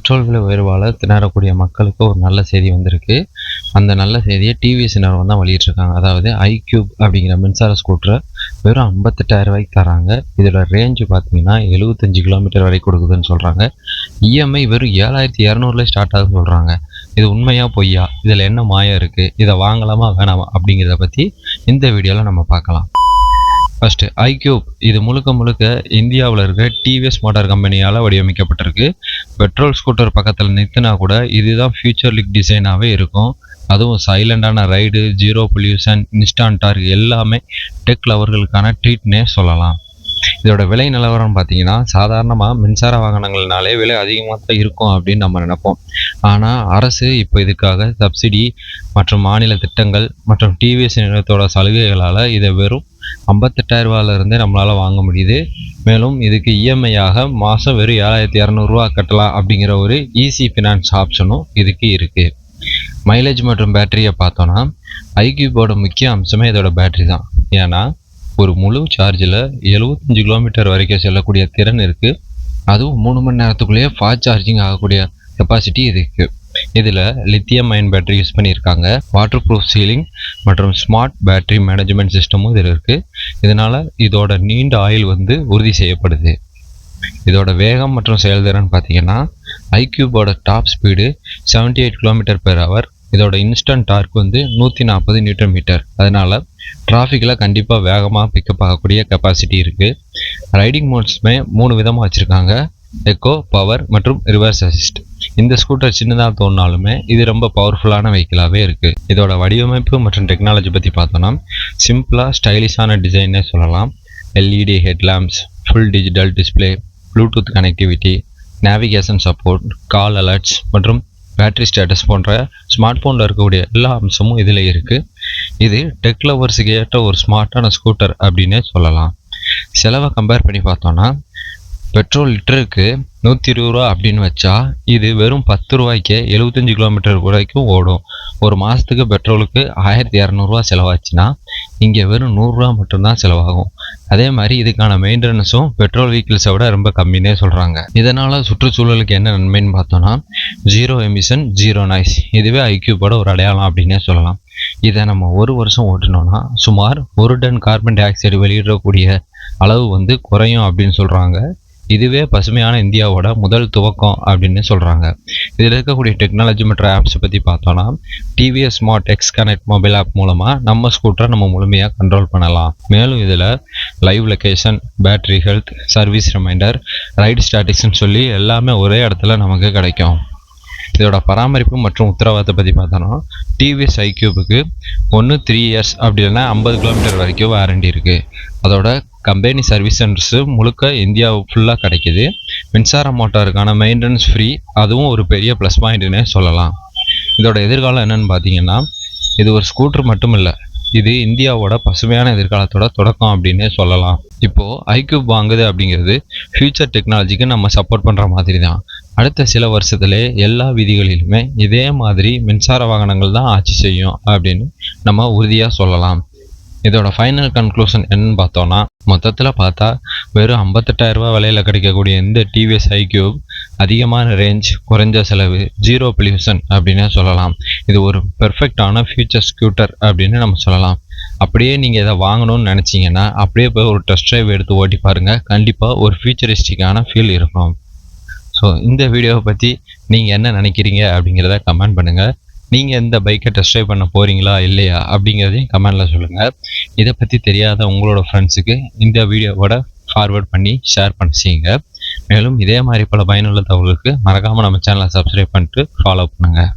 Petrol விலை உயர்வால் திணறக்கூடிய மக்களுக்கு ஒரு நல்ல செய்தி வந்திருக்கு. அந்த நல்ல செய்தியை டிவிஎஸ் நிறுவனம் தான் வெளியிட்டிருக்காங்க. அதாவது iQube அப்படிங்கிற மின்சார ஸ்கூட்டரை வெறும் 58,000 ரூபாய்க்கு தராங்க. இதோட ரேஞ்சு பார்த்தீங்கன்னா 75 கிலோமீட்டர் வரை கொடுக்குதுன்னு சொல்கிறாங்க. இஎம்ஐ வெறும் 7,200 ஸ்டார்ட் ஆகுதுன்னு சொல்கிறாங்க. இது உண்மையா பொய்யா, இதில் என்ன மாயம் இருக்குது, இதை வாங்கலாமா வேணாமா அப்படிங்கிறத பற்றி இந்த வீடியோவில் நம்ம பார்க்கலாம். ஃபஸ்ட்டு iQube இது முழுக்க இந்தியாவில் இருக்கிற டிவிஎஸ் மோட்டார் கம்பெனியால் வடிவமைக்கப்பட்டிருக்கு. பெட்ரோல் ஸ்கூட்டர் பக்கத்தில் நிறுத்தினா கூட இதுதான் ஃபியூச்சர்லிக் டிசைனாகவே இருக்கும். அதுவும் சைலண்டான ரைடு, ஜீரோ பொல்யூஷன், இன்ஸ்டான்ட் டார்க் எல்லாமே டெக் லவர்களுக்கான ட்ரீட்னே சொல்லலாம். இதோட விலை நிலவரம் பார்த்தீங்கன்னா சாதாரணமாக மின்சார வாகனங்கள்னாலே விலை அதிகமாக தான் இருக்கும் அப்படின்னு நம்ம நினைப்போம். ஆனால் அரசு இப்போ இதுக்காக சப்சிடி மற்றும் மாநில திட்டங்கள் மற்றும் டிவிஎஸ் நிறுவனத்தோட சலுகைகளால் இதை வெறும் 58,000 ரூபாயிலிருந்தே நம்மளால் வாங்க முடியுது. மேலும் இதுக்கு இஎம்ஐயாக மாதம் வெறும் 7,200 ரூபா கட்டலாம் அப்படிங்கிற ஒரு ஈஸி ஃபினான்ஸ் ஆப்ஷனும் இதுக்கு இருக்குது. மைலேஜ் மற்றும் பேட்டரியை பார்த்தோன்னா iQubeோட முக்கிய அம்சமே இதோட பேட்டரி தான். ஏன்னா ஒரு முழு சார்ஜில் 75 கிலோமீட்டர் வரைக்கும் செல்லக்கூடிய திறன் இருக்குது. அதுவும் 3 மணி நேரத்துக்குள்ளேயே ஃபாஸ்ட் சார்ஜிங் ஆகக்கூடிய கெப்பாசிட்டி இருக்குது. இதில் லித்தியம் அயன் பேட்டரி யூஸ் பண்ணியிருக்காங்க. வாட்டர் ப்ரூஃப் சீலிங் மற்றும் ஸ்மார்ட் பேட்டரி மேனேஜ்மெண்ட் சிஸ்டமும் இதில் இருக்குது. இதனால் இதோட நீண்ட ஆயுள் உறுதி செய்யப்படுது. இதோட வேகம் மற்றும் செயல்திறன் பார்த்தீங்கன்னா iQubeோட டாப் ஸ்பீடு 78 km/h. இதோட இன்ஸ்டன்ட் டார்க் 140 Nm. அதனால் டிராஃபிக்கில் கண்டிப்பாக வேகமாக பிக்கப் ஆகக்கூடிய கெப்பாசிட்டி இருக்குது. ரைடிங் மோட்ஸுமே 3 விதமாக வச்சுருக்காங்க: எக்கோ, பவர் மற்றும் ரிவர்ஸ் அசிஸ்ட். இந்த ஸ்கூட்டர் சின்னதாக தோணினாலுமே இது ரொம்ப பவர்ஃபுல்லான வெஹிக்கிளாகவே இருக்குது. இதோட வடிவமைப்பு மற்றும் டெக்னாலஜி பற்றி பார்த்தோன்னா சிம்பிளாக ஸ்டைலிஷான டிசைன்னே சொல்லலாம். LED headlamps, full digital display, Bluetooth connectivity, navigation support, call alerts மற்றும் பேட்டரி ஸ்டேட்டஸ் போன்ற ஸ்மார்ட் ஃபோனில் இருக்கக்கூடிய எல்லா அம்சமும் இதில் இருக்குது. இது டெக் லவர்ஸுக்கு ஏற்ற ஒரு ஸ்மார்ட்டான ஸ்கூட்டர் அப்படின்னே சொல்லலாம். செலவை கம்பேர் பண்ணி பார்த்தோன்னா பெட்ரோல் லிட்டருக்கு 120 ரூபா அப்படின்னு வச்சா இது வெறும் 10 ரூபாய்க்கே 75 கிலோமீட்டர் வரைக்கும் ஓடும். ஒரு மாதத்துக்கு பெட்ரோலுக்கு 1,200 ரூபா செலவாச்சுன்னா இங்கே வெறும் 100 ரூபா மட்டும்தான் செலவாகும். அதே மாதிரி இதுக்கான மெயின்டெனன்ஸும் பெட்ரோல் வெஹிக்கிள்ஸை விட ரொம்ப கம்மின்னே சொல்கிறாங்க. இதனால் சுற்றுச்சூழலுக்கு என்ன நன்மைன்னு பார்த்தோன்னா ஜீரோ எமிஷன், ஜீரோ நாய்ஸ். இதுவே iQubeோட ஒரு அடையாளம் அப்படின்னே சொல்லலாம். இதை நம்ம ஒரு வருஷம் ஓட்டினோன்னா சுமார் 1 டன் கார்பன் டை ஆக்சைடு வெளியிடக்கூடிய அளவு குறையும் அப்படின்னு சொல்கிறாங்க. இதுவே பசுமையான இந்தியாவோட முதல் துவக்கம் அப்படின்னு சொல்கிறாங்க. இதில் இருக்கக்கூடிய டெக்னாலஜி மற்றும் ஆப்ஸை பற்றி பார்த்தோன்னா TVS smart X connect mobile app மூலமாக நம்ம ஸ்கூட்டரை நம்ம முழுமையாக கண்ட்ரோல் பண்ணலாம். மேலும் இதில் live location, battery health, service reminder, ride ஸ்டாட்டிக்ஸ்ன்னு சொல்லி எல்லாமே ஒரே இடத்துல நமக்கு கிடைக்கும். இதோட பராமரிப்பு மற்றும் உத்தரவாதத்தை பற்றி பார்த்தோன்னா டிவிஎஸ் iQubeக்கு 3 இயர்ஸ் அப்படி இல்லைன்னா 50 கிலோமீட்டர் வரைக்கும் வாரண்டி இருக்குது. அதோட கம்பெனி சர்வீஸ் சென்டர்ஸு முழுக்க இந்தியா ஃபுல்லாக கிடைக்கிது. மின்சார மோட்டாருக்கான மெயின்டெனன்ஸ் ஃப்ரீ, அதுவும் ஒரு பெரிய ப்ளஸ் பாயிண்ட்னே சொல்லலாம். இதோட எதிர்காலம் என்னென்னு பார்த்தீங்கன்னா இது ஒரு ஸ்கூட்டர் மட்டும் இல்லை, இது இந்தியாவோட பசுமையான எதிர்காலத்தோட தொடக்கம் அப்படின்னே சொல்லலாம். இப்போது iQube வாங்குது அப்படிங்கிறது ஃபியூச்சர் டெக்னாலஜிக்கு நம்ம சப்போர்ட் பண்ணுற மாதிரி தான். அடுத்த சில வருஷத்துலே எல்லா வீதிகளிலுமே இதே மாதிரி மின்சார வாகனங்கள் தான் ஆட்சி செய்யும் அப்படின்னு நம்ம உறுதியாக சொல்லலாம். இதோட ஃபைனல் கன்க்ளூஷன் என்னன்னு பார்த்தோன்னா மொத்தத்தில் பார்த்தா வெறும் 58,000 ரூபா விலையில் கிடைக்கக்கூடிய இந்த டிவிஎஸ் iQube அதிகமான ரேஞ்ச், குறைஞ்ச செலவு, ஜீரோ பொல்யூஷன் அப்படின்னே சொல்லலாம். இது ஒரு பெர்ஃபெக்டான ஃபியூச்சர் ஸ்கூட்டர் அப்படின்னு நம்ம சொல்லலாம். அப்படியே நீங்கள் இதை வாங்கணும்னு நினச்சிங்கன்னா அப்படியே போய் ஒரு டெஸ்ட் ட்ரைவ் எடுத்து ஓட்டி பாருங்கள். கண்டிப்பாக ஒரு ஃபியூச்சரிஸ்டிக்கான ஃபீல் இருக்கும். ஸோ இந்த வீடியோவை பற்றி நீங்கள் என்ன நினைக்கிறீங்க அப்படிங்கிறத கமெண்ட் பண்ணுங்கள். நீங்கள் இந்த பைக்கை டெஸ்ட் ட்ரைவ் பண்ண போகிறீங்களா இல்லையா அப்படிங்கிறதையும் கமெண்டில் சொல்லுங்கள். இதை பற்றி தெரியாத உங்களோட ஃப்ரெண்ட்ஸுக்கு இந்த வீடியோவோட ஃபார்வேர்ட் பண்ணி ஷேர் பண்ணி செய்யுங்க. மேலும் இதே மாதிரி பல பயனுள்ள தகவலுக்கு மறக்காமல் நம்ம சேனலை சப்ஸ்கிரைப் பண்ணிட்டு ஃபாலோ பண்ணுங்கள்.